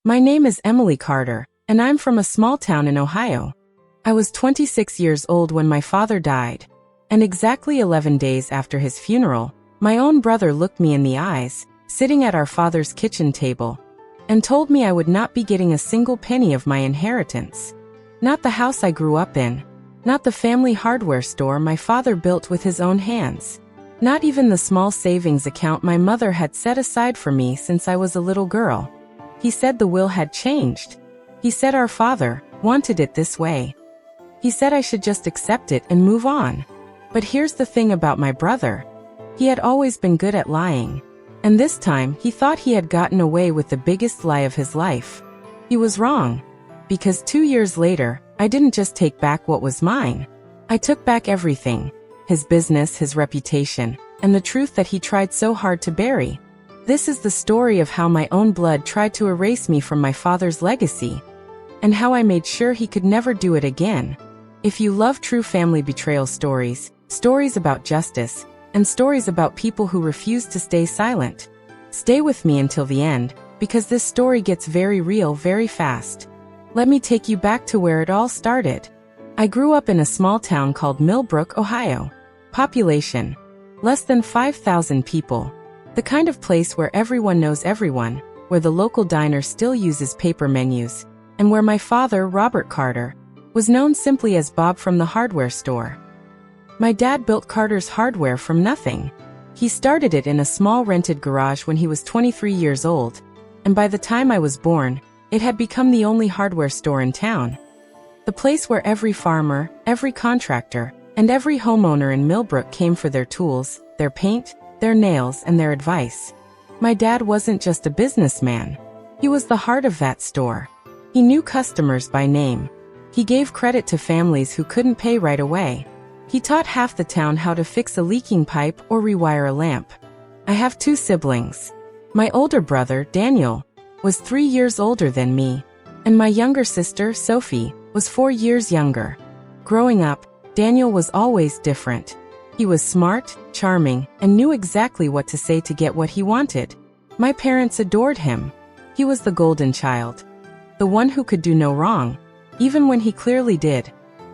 My name is Emily Carter, and I'm from a small town in Ohio. I was 26 years old when my father died, and exactly 11 days after his funeral, my own brother looked me in the eyes, sitting at our father's kitchen table, and told me I would not be getting a single penny of my inheritance. Not the house I grew up in, not the family hardware store my father built with his own hands, not even the small savings account my mother had set aside for me since I was a little girl. He said the will had changed. He said our father wanted it this way. He said I should just accept it and move on. But here's the thing about my brother. He had always been good at lying. And this time, he thought he had gotten away with the biggest lie of his life. He was wrong. Because 2 years later, I didn't just take back what was mine. I took back everything. His business, his reputation, and the truth that he tried so hard to bury. This is the story of how my own blood tried to erase me from my father's legacy, and how I made sure he could never do it again. If you love true family betrayal stories, stories about justice, and stories about people who refuse to stay silent, stay with me until the end, because this story gets very real very fast. Let me take you back to where it all started. I grew up in a small town called Millbrook, Ohio. Population: less than 5,000 people. The kind of place where everyone knows everyone, where the local diner still uses paper menus, and where my father, Robert Carter, was known simply as Bob from the hardware store. My dad built Carter's hardware from nothing. He started it in a small rented garage when he was 23 years old, and by the time I was born, it had become the only hardware store in town. The place where every farmer, every contractor, and every homeowner in Millbrook came for their tools, their paint, their nails, and their advice. My dad wasn't just a businessman. He was the heart of that store. He knew customers by name. He gave credit to families who couldn't pay right away. He taught half the town how to fix a leaking pipe or rewire a lamp. I have 2 siblings. My older brother, Daniel, was 3 years older than me, and my younger sister, Sophie, was 4 years younger. Growing up, Daniel was always different. He was smart, charming, and knew exactly what to say to get what he wanted. My parents adored him. He was the golden child. The one who could do no wrong, even when he clearly did.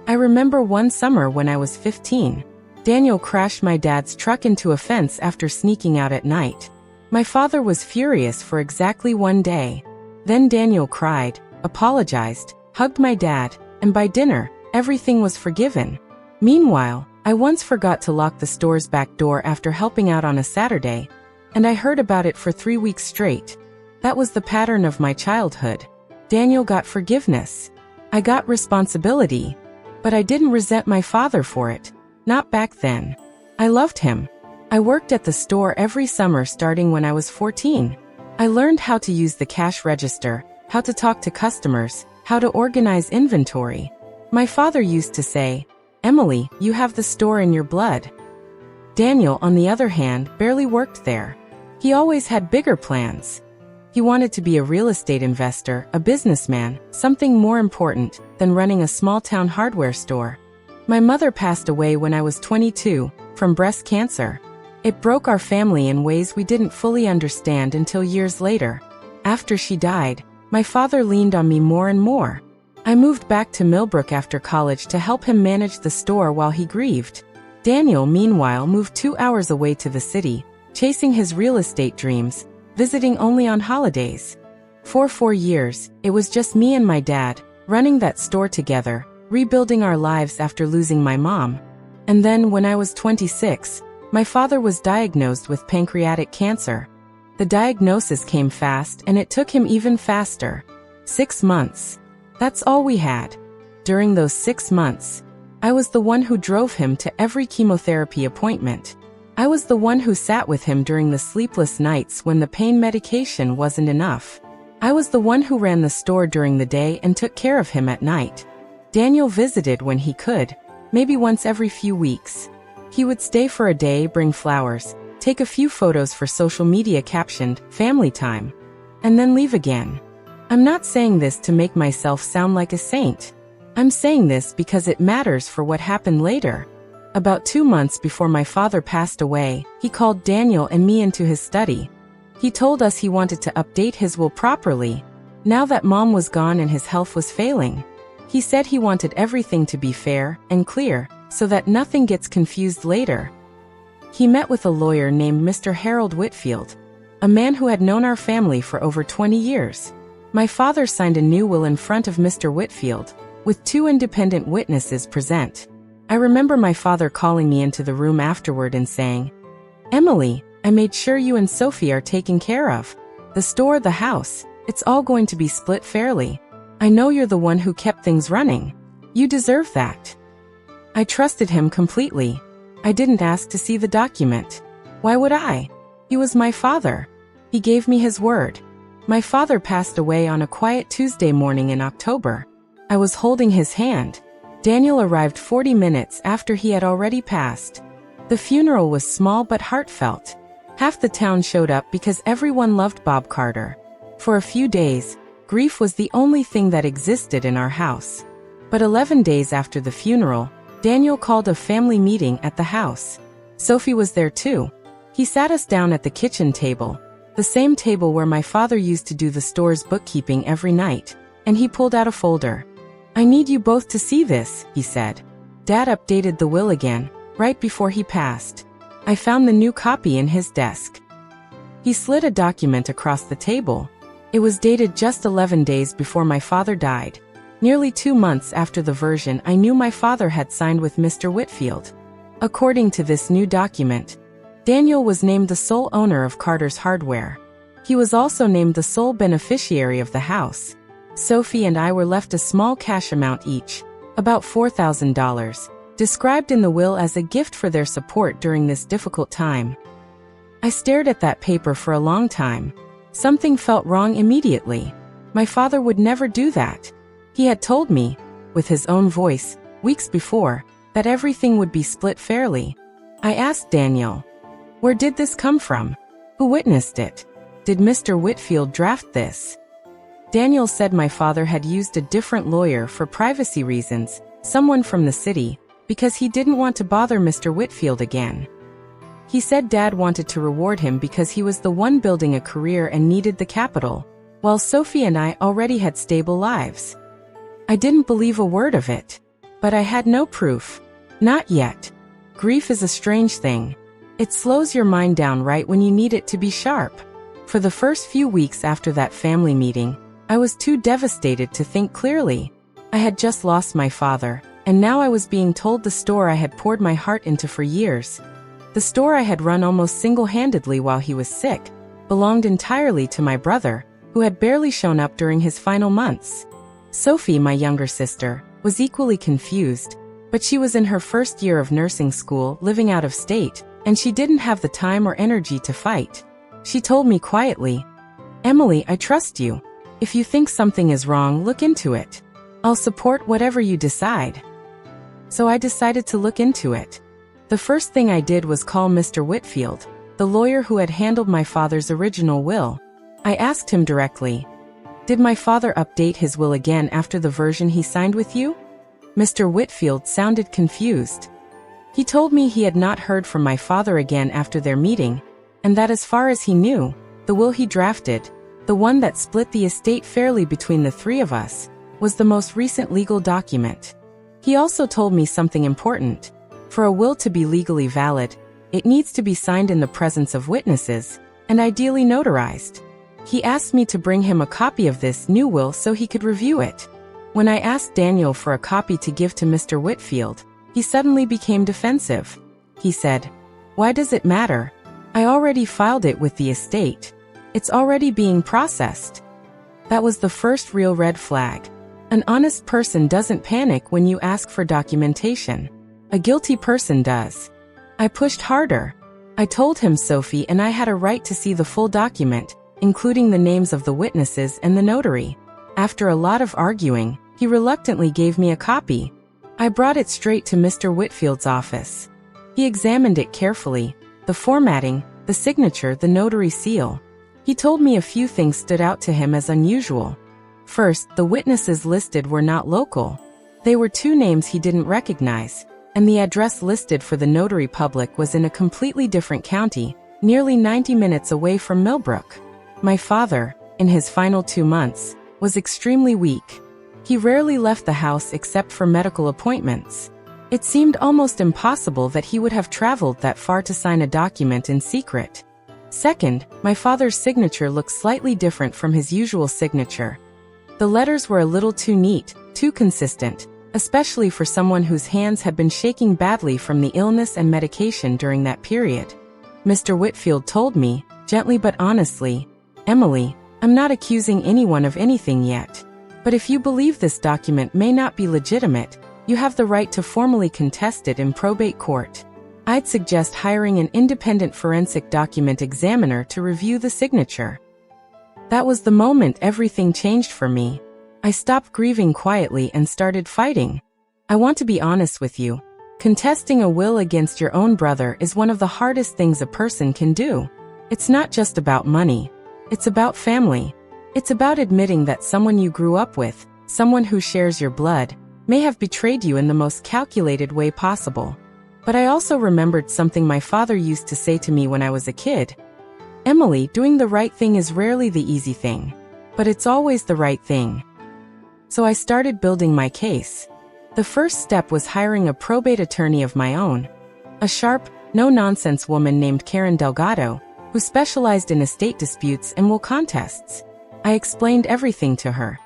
I remember one summer when I was 15. Daniel crashed my dad's truck into a fence after sneaking out at night. My father was furious for exactly 1 day. Then Daniel cried, apologized, hugged my dad, and by dinner, everything was forgiven. Meanwhile, I once forgot to lock the store's back door after helping out on a Saturday, and I heard about it for 3 weeks straight. That was the pattern of my childhood. Daniel got forgiveness. I got responsibility. But I didn't resent my father for it. Not back then. I loved him. I worked at the store every summer starting when I was 14. I learned how to use the cash register, how to talk to customers, how to organize inventory. My father used to say, "Emily, you have the store in your blood." Daniel, on the other hand, barely worked there. He always had bigger plans. He wanted to be a real estate investor, a businessman, something more important than running a small-town hardware store. My mother passed away when I was 22, from breast cancer. It broke our family in ways we didn't fully understand until years later. After she died, my father leaned on me more and more. I moved back to Millbrook after college to help him manage the store while he grieved. Daniel, meanwhile, moved 2 hours away to the city, chasing his real estate dreams, visiting only on holidays. For 4 years, it was just me and my dad, running that store together, rebuilding our lives after losing my mom. And then, when I was 26, my father was diagnosed with pancreatic cancer. The diagnosis came fast, and it took him even faster. 6 months. That's all we had. During those 6 months, I was the one who drove him to every chemotherapy appointment. I was the one who sat with him during the sleepless nights when the pain medication wasn't enough. I was the one who ran the store during the day and took care of him at night. Daniel visited when he could, maybe once every few weeks. He would stay for a day, bring flowers, take a few photos for social media captioned, "Family Time," and then leave again. I'm not saying this to make myself sound like a saint. I'm saying this because it matters for what happened later. About 2 months before my father passed away, he called Daniel and me into his study. He told us he wanted to update his will properly. Now that Mom was gone and his health was failing. He said he wanted everything to be fair and clear, so that nothing gets confused later. He met with a lawyer named Mr. Harold Whitfield, a man who had known our family for over 20 years. My father signed a new will in front of Mr. Whitfield, with 2 independent witnesses present. I remember my father calling me into the room afterward and saying, "Emily, I made sure you and Sophie are taken care of. The store, the house, it's all going to be split fairly. I know you're the one who kept things running. You deserve that." I trusted him completely. I didn't ask to see the document. Why would I? He was my father. He gave me his word. My father passed away on a quiet Tuesday morning in October. I was holding his hand. Daniel arrived 40 minutes after he had already passed. The funeral was small but heartfelt. Half the town showed up because everyone loved Bob Carter. For a few days, grief was the only thing that existed in our house. But 11 days after the funeral, Daniel called a family meeting at the house. Sophie was there too. He sat us down at the kitchen table, the same table where my father used to do the store's bookkeeping every night, and he pulled out a folder. "I need you both to see this," he said. Dad updated the will again, right before he passed. I found the new copy in his desk. He slid a document across the table. It was dated just 11 days before my father died. Nearly 2 months after the version I knew my father had signed with Mr. Whitfield. According to this new document, Daniel was named the sole owner of Carter's Hardware. He was also named the sole beneficiary of the house. Sophie and I were left a small cash amount each, about $4,000, described in the will as a gift for their support during this difficult time. I stared at that paper for a long time. Something felt wrong immediately. My father would never do that. He had told me, with his own voice, weeks before, that everything would be split fairly. I asked Daniel, "Where did this come from? Who witnessed it? Did Mr. Whitfield draft this?" Daniel said my father had used a different lawyer for privacy reasons, someone from the city, because he didn't want to bother Mr. Whitfield again. He said Dad wanted to reward him because he was the one building a career and needed the capital, while Sophie and I already had stable lives. I didn't believe a word of it. But I had no proof. Not yet. Grief is a strange thing. It slows your mind down right when you need it to be sharp. For the first few weeks after that family meeting, I was too devastated to think clearly. I had just lost my father, and now I was being told the store I had poured my heart into for years, the store I had run almost single-handedly while he was sick, belonged entirely to my brother, who had barely shown up during his final months. Sophie, my younger sister, was equally confused, but she was in her first year of nursing school, living out of state, and she didn't have the time or energy to fight. She told me quietly, "Emily, I trust you. If you think something is wrong, look into it. I'll support whatever you decide." So I decided to look into it. The first thing I did was call Mr. Whitfield, the lawyer who had handled my father's original will. I asked him directly, "Did my father update his will again after the version he signed with you?" Mr. Whitfield sounded confused. He told me he had not heard from my father again after their meeting, and that as far as he knew, the will he drafted, the one that split the estate fairly between the 3 of us, was the most recent legal document. He also told me something important. For a will to be legally valid, it needs to be signed in the presence of witnesses, and ideally notarized. He asked me to bring him a copy of this new will so he could review it. When I asked Daniel for a copy to give to Mr. Whitfield, he suddenly became defensive. He said, "Why does it matter? I already filed it with the estate. It's already being processed." That was the first real red flag. An honest person doesn't panic when you ask for documentation. A guilty person does. I pushed harder. I told him Sophie and I had a right to see the full document, including the names of the witnesses and the notary. After a lot of arguing, he reluctantly gave me a copy. I brought it straight to Mr. Whitfield's office. He examined it carefully, the formatting, the signature, the notary seal. He told me a few things stood out to him as unusual. First, the witnesses listed were not local. They were 2 names he didn't recognize, and the address listed for the notary public was in a completely different county, nearly 90 minutes away from Millbrook. My father, in his final 2 months, was extremely weak. He rarely left the house except for medical appointments. It seemed almost impossible that he would have traveled that far to sign a document in secret. Second, my father's signature looked slightly different from his usual signature. The letters were a little too neat, too consistent, especially for someone whose hands had been shaking badly from the illness and medication during that period. Mr. Whitfield told me, gently but honestly, "Emily, I'm not accusing anyone of anything yet. But if you believe this document may not be legitimate, you have the right to formally contest it in probate court. I'd suggest hiring an independent forensic document examiner to review the signature." That was the moment everything changed for me. I stopped grieving quietly and started fighting. I want to be honest with you. Contesting a will against your own brother is one of the hardest things a person can do. It's not just about money. It's about family. It's about admitting that someone you grew up with, someone who shares your blood, may have betrayed you in the most calculated way possible. But I also remembered something my father used to say to me when I was a kid. "Emily, doing the right thing is rarely the easy thing. But it's always the right thing." So I started building my case. The first step was hiring a probate attorney of my own. A sharp, no-nonsense woman named Karen Delgado, who specialized in estate disputes and will contests. I explained everything to her.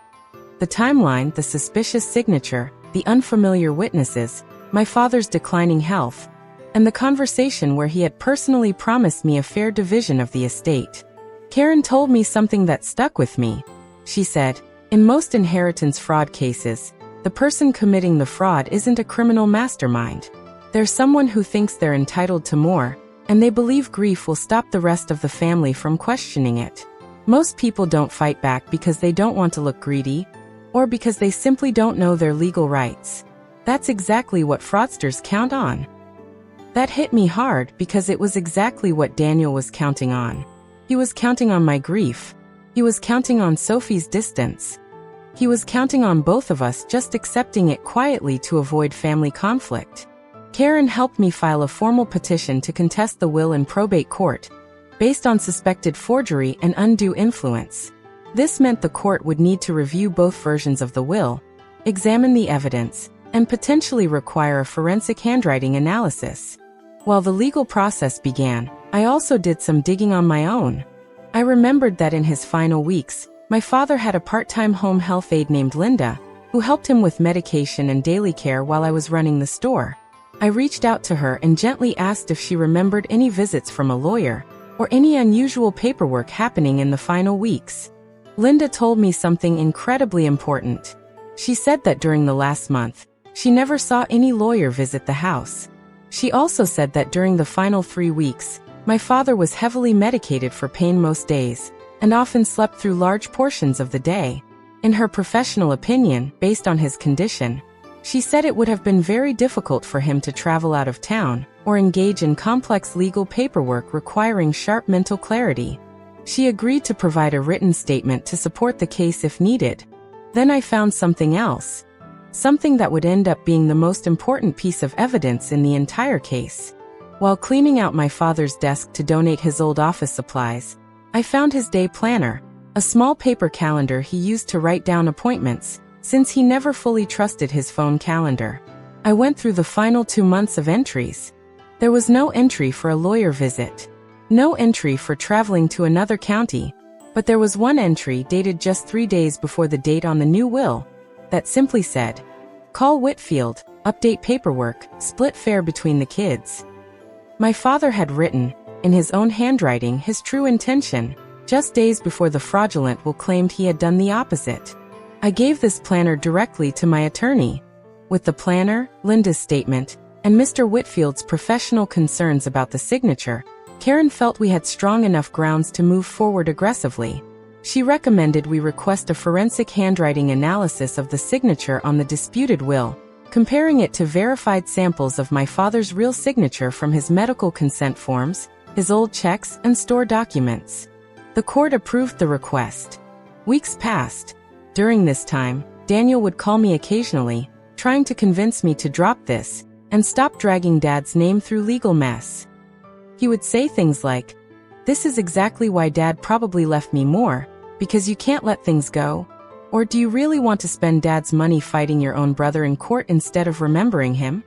The timeline, the suspicious signature, the unfamiliar witnesses, my father's declining health, and the conversation where he had personally promised me a fair division of the estate. Karen told me something that stuck with me. She said, "In most inheritance fraud cases, the person committing the fraud isn't a criminal mastermind. They're someone who thinks they're entitled to more, and they believe grief will stop the rest of the family from questioning it. Most people don't fight back because they don't want to look greedy, or because they simply don't know their legal rights. That's exactly what fraudsters count on." That hit me hard because it was exactly what Daniel was counting on. He was counting on my grief. He was counting on Sophie's distance. He was counting on both of us just accepting it quietly to avoid family conflict. Karen helped me file a formal petition to contest the will in probate court, based on suspected forgery and undue influence. This meant the court would need to review both versions of the will, examine the evidence, and potentially require a forensic handwriting analysis. While the legal process began, I also did some digging on my own. I remembered that in his final weeks, my father had a part-time home health aide named Linda, who helped him with medication and daily care while I was running the store. I reached out to her and gently asked if she remembered any visits from a lawyer, or any unusual paperwork happening in the final weeks. Linda told me something incredibly important. She said that during the last month, she never saw any lawyer visit the house. She also said that during the final 3 weeks, my father was heavily medicated for pain most days, and often slept through large portions of the day. In her professional opinion, based on his condition, she said it would have been very difficult for him to travel out of town, or engage in complex legal paperwork requiring sharp mental clarity. She agreed to provide a written statement to support the case if needed. Then I found something else. Something that would end up being the most important piece of evidence in the entire case. While cleaning out my father's desk to donate his old office supplies, I found his day planner, a small paper calendar he used to write down appointments, since he never fully trusted his phone calendar. I went through the final 2 months of entries. There was no entry for a lawyer visit. No entry for traveling to another county, but there was one entry dated just 3 days before the date on the new will, that simply said, "Call Whitfield, update paperwork, split fare between the kids." My father had written, in his own handwriting, his true intention, just days before the fraudulent will claimed he had done the opposite. I gave this planner directly to my attorney. With the planner, Linda's statement, and Mr. Whitfield's professional concerns about the signature, Karen felt we had strong enough grounds to move forward aggressively. She recommended we request a forensic handwriting analysis of the signature on the disputed will, comparing it to verified samples of my father's real signature from his medical consent forms, his old checks, and store documents. The court approved the request. Weeks passed. During this time, Daniel would call me occasionally, trying to convince me to drop this and stop dragging Dad's name through legal mess. He would say things like, "This is exactly why Dad probably left me more, because you can't let things go." Or do you really want to spend Dad's money fighting your own brother in court instead of remembering him?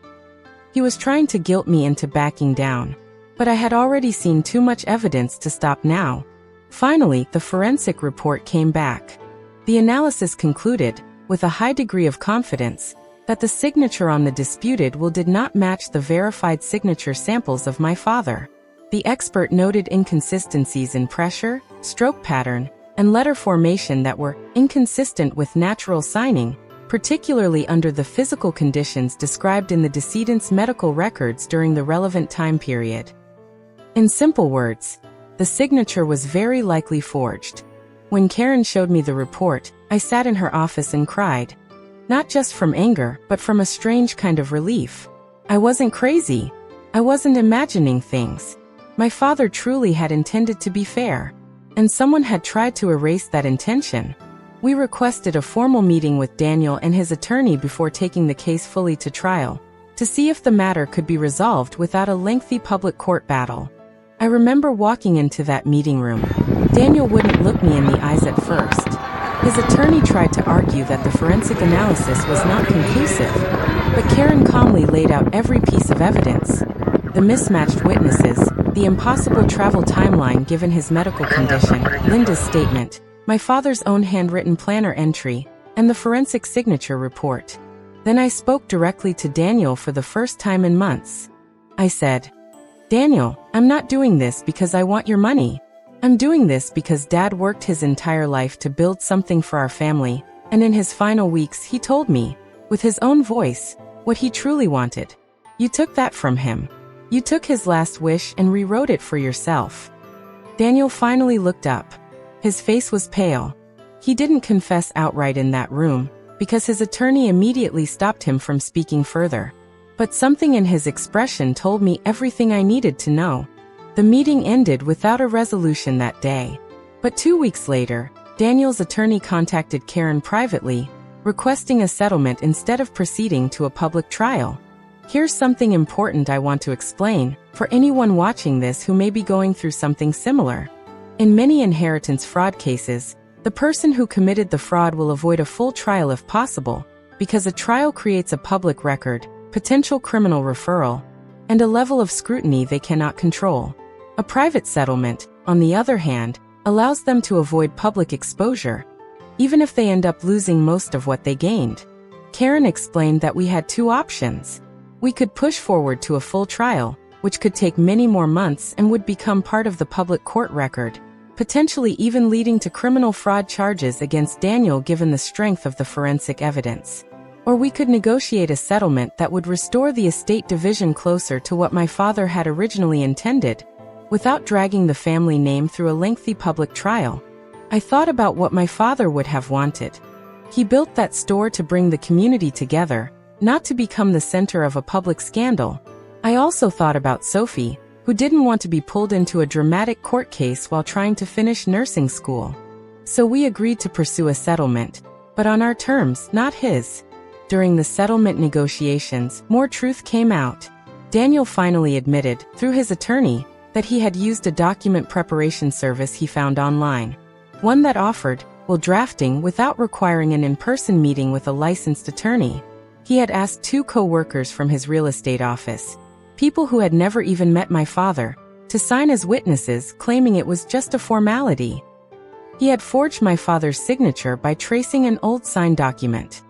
He was trying to guilt me into backing down, but I had already seen too much evidence to stop now. Finally, the forensic report came back. The analysis concluded, with a high degree of confidence, that the signature on the disputed will did not match the verified signature samples of my father. The expert noted inconsistencies in pressure, stroke pattern, and letter formation that were inconsistent with natural signing, particularly under the physical conditions described in the decedent's medical records during the relevant time period. In simple words, the signature was very likely forged. When Karen showed me the report, I sat in her office and cried. Not just from anger, but from a strange kind of relief. I wasn't crazy. I wasn't imagining things. My father truly had intended to be fair, and someone had tried to erase that intention. We requested a formal meeting with Daniel and his attorney before taking the case fully to trial, to see if the matter could be resolved without a lengthy public court battle. I remember walking into that meeting room. Daniel wouldn't look me in the eyes at first. His attorney tried to argue that the forensic analysis was not conclusive, but Karen calmly laid out every piece of evidence. The mismatched witnesses, the impossible travel timeline given his medical condition, Linda's statement, my father's own handwritten planner entry, and the forensic signature report. Then I spoke directly to Daniel for the first time in months. I said, "Daniel, I'm not doing this because I want your money. I'm doing this because Dad worked his entire life to build something for our family, and in his final weeks he told me, with his own voice, what he truly wanted. You took that from him. You took his last wish and rewrote it for yourself." Daniel finally looked up. His face was pale. He didn't confess outright in that room, because his attorney immediately stopped him from speaking further. But something in his expression told me everything I needed to know. The meeting ended without a resolution that day. But 2 weeks later, Daniel's attorney contacted Karen privately, requesting a settlement instead of proceeding to a public trial. Here's something important I want to explain, for anyone watching this who may be going through something similar. In many inheritance fraud cases, the person who committed the fraud will avoid a full trial if possible, because a trial creates a public record, potential criminal referral, and a level of scrutiny they cannot control. A private settlement, on the other hand, allows them to avoid public exposure, even if they end up losing most of what they gained. Karen explained that we had two options. We could push forward to a full trial, which could take many more months and would become part of the public court record, potentially even leading to criminal fraud charges against Daniel given the strength of the forensic evidence. Or we could negotiate a settlement that would restore the estate division closer to what my father had originally intended, without dragging the family name through a lengthy public trial. I thought about what my father would have wanted. He built that store to bring the community together, not to become the center of a public scandal. I also thought about Sophie, who didn't want to be pulled into a dramatic court case while trying to finish nursing school. So we agreed to pursue a settlement, but on our terms, not his. During the settlement negotiations, more truth came out. Daniel finally admitted, through his attorney, that he had used a document preparation service he found online. One that offered, will drafting without requiring an in-person meeting with a licensed attorney. He had asked 2 co-workers from his real estate office, people who had never even met my father, to sign as witnesses, claiming it was just a formality. He had forged my father's signature by tracing an old signed document.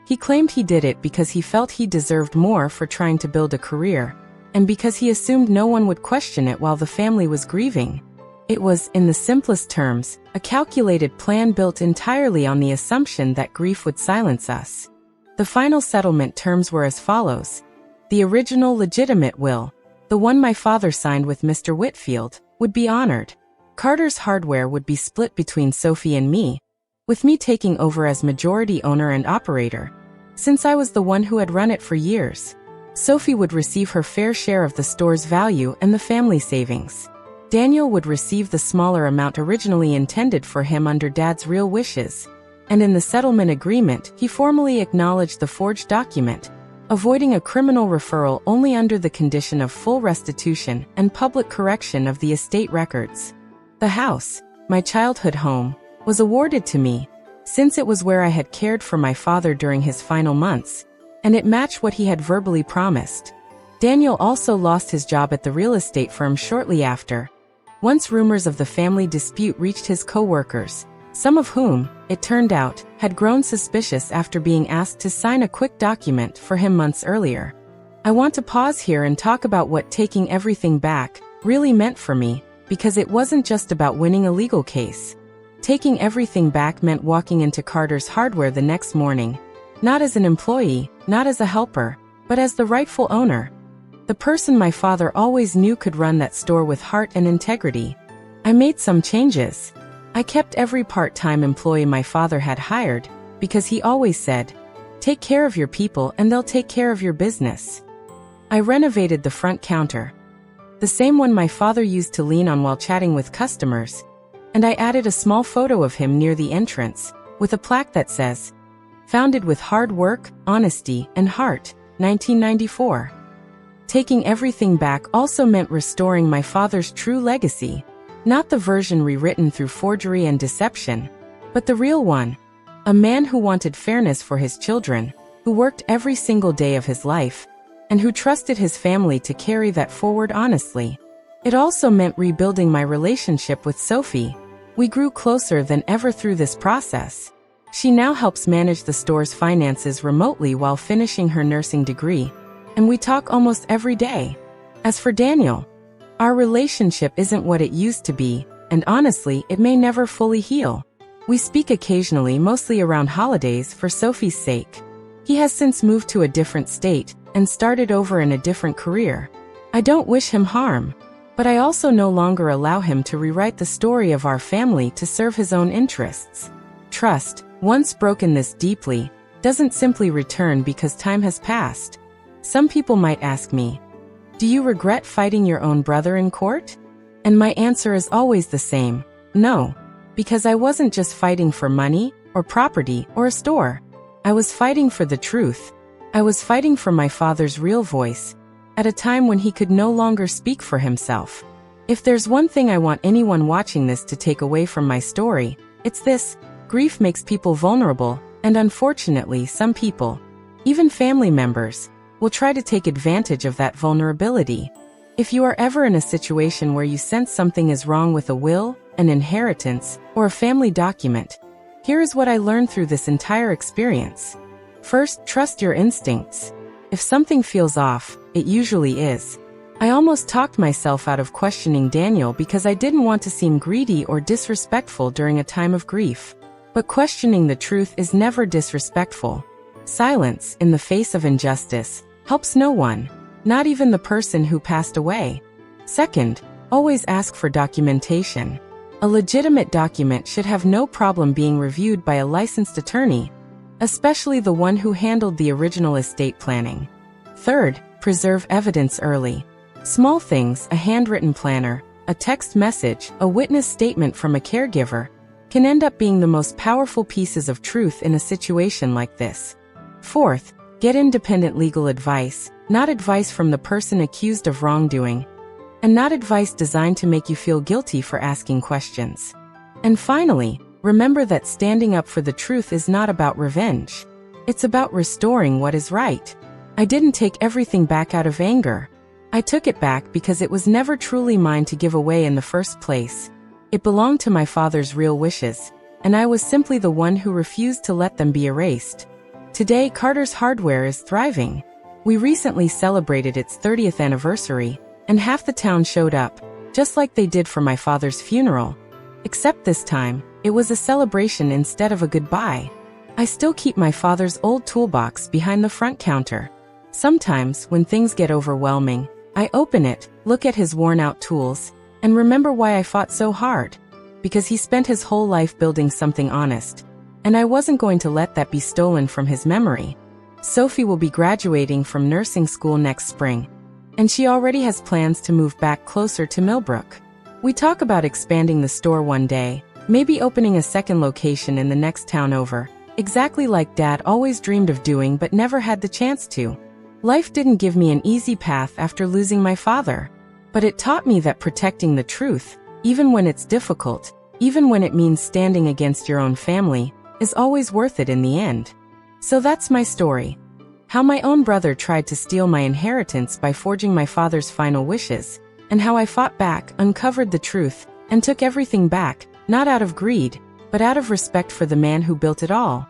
He claimed he did it because he felt he deserved more for trying to build a career, and because he assumed no one would question it while the family was grieving. It was, in the simplest terms, a calculated plan built entirely on the assumption that grief would silence us. The final settlement terms were as follows. The original legitimate will, the one my father signed with Mr. Whitfield, would be honored. Carter's hardware would be split between Sophie and me, with me taking over as majority owner and operator, since I was the one who had run it for years. Sophie would receive her fair share of the store's value and the family savings. Daniel would receive the smaller amount originally intended for him under Dad's real wishes. And in the settlement agreement, he formally acknowledged the forged document, avoiding a criminal referral only under the condition of full restitution and public correction of the estate records. The house, my childhood home, was awarded to me, since it was where I had cared for my father during his final months, and it matched what he had verbally promised. Daniel also lost his job at the real estate firm shortly after. Once rumors of the family dispute reached his co-workers, some of whom, it turned out, had grown suspicious after being asked to sign a quick document for him months earlier. I want to pause here and talk about what taking everything back really meant for me, because it wasn't just about winning a legal case. Taking everything back meant walking into Carter's Hardware the next morning, not as an employee, not as a helper, but as the rightful owner. The person my father always knew could run that store with heart and integrity. I made some changes. I kept every part-time employee my father had hired, because he always said, "Take care of your people and they'll take care of your business." I renovated the front counter, the same one my father used to lean on while chatting with customers, and I added a small photo of him near the entrance, with a plaque that says, "Founded with hard work, honesty, and heart, 1994. Taking everything back also meant restoring my father's true legacy, not the version rewritten through forgery and deception, but the real one. A man who wanted fairness for his children, who worked every single day of his life, and who trusted his family to carry that forward honestly. It also meant rebuilding my relationship with Sophie. We grew closer than ever through this process. She now helps manage the store's finances remotely while finishing her nursing degree, and we talk almost every day. As for Daniel, our relationship isn't what it used to be, and honestly, it may never fully heal. We speak occasionally, mostly around holidays for Sophie's sake. He has since moved to a different state and started over in a different career. I don't wish him harm, but I also no longer allow him to rewrite the story of our family to serve his own interests. Trust, once broken this deeply, doesn't simply return because time has passed. Some people might ask me, "Do you regret fighting your own brother in court?" And my answer is always the same: no, because I wasn't just fighting for money, or property, or a store. I was fighting for the truth. I was fighting for my father's real voice, at a time when he could no longer speak for himself. If there's one thing I want anyone watching this to take away from my story, it's this: grief makes people vulnerable, and unfortunately some people, even family members, will try to take advantage of that vulnerability. If you are ever in a situation where you sense something is wrong with a will, an inheritance, or a family document, here is what I learned through this entire experience. First, trust your instincts. If something feels off, it usually is. I almost talked myself out of questioning Daniel because I didn't want to seem greedy or disrespectful during a time of grief. But questioning the truth is never disrespectful. Silence, in the face of injustice, helps no one, not even the person who passed away. Second, always ask for documentation. A legitimate document should have no problem being reviewed by a licensed attorney, especially the one who handled the original estate planning. Third, preserve evidence early. Small things, a handwritten planner, a text message, a witness statement from a caregiver, can end up being the most powerful pieces of truth in a situation like this. Fourth, get independent legal advice, not advice from the person accused of wrongdoing, and not advice designed to make you feel guilty for asking questions. And finally, remember that standing up for the truth is not about revenge. It's about restoring what is right. I didn't take everything back out of anger. I took it back because it was never truly mine to give away in the first place. It belonged to my father's real wishes, and I was simply the one who refused to let them be erased. Today, Carter's Hardware is thriving. We recently celebrated its 30th anniversary, and half the town showed up, just like they did for my father's funeral. Except this time, it was a celebration instead of a goodbye. I still keep my father's old toolbox behind the front counter. Sometimes, when things get overwhelming, I open it, look at his worn-out tools, and remember why I fought so hard. Because he spent his whole life building something honest, and I wasn't going to let that be stolen from his memory. Sophie will be graduating from nursing school next spring, and she already has plans to move back closer to Millbrook. We talk about expanding the store one day, maybe opening a second location in the next town over, exactly like Dad always dreamed of doing but never had the chance to. Life didn't give me an easy path after losing my father, but it taught me that protecting the truth, even when it's difficult, even when it means standing against your own family, is always worth it in the end. So that's my story. How my own brother tried to steal my inheritance by forging my father's final wishes, and how I fought back, uncovered the truth, and took everything back, not out of greed, but out of respect for the man who built it all.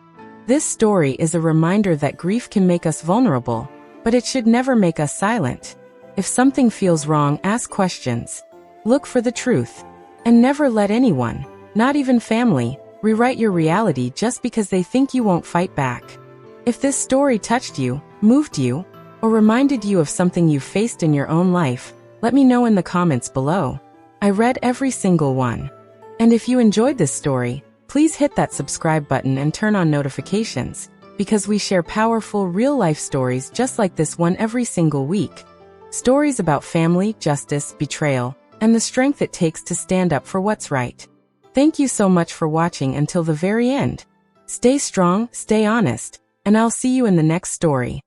This story is a reminder that grief can make us vulnerable, but it should never make us silent. If something feels wrong, ask questions. Look for the truth. And never let anyone, not even family, rewrite your reality just because they think you won't fight back. If this story touched you, moved you, or reminded you of something you've faced in your own life, let me know in the comments below. I read every single one. And if you enjoyed this story, please hit that subscribe button and turn on notifications, because we share powerful real-life stories just like this one every single week. Stories about family, justice, betrayal, and the strength it takes to stand up for what's right. Thank you so much for watching until the very end. Stay strong, stay honest, and I'll see you in the next story.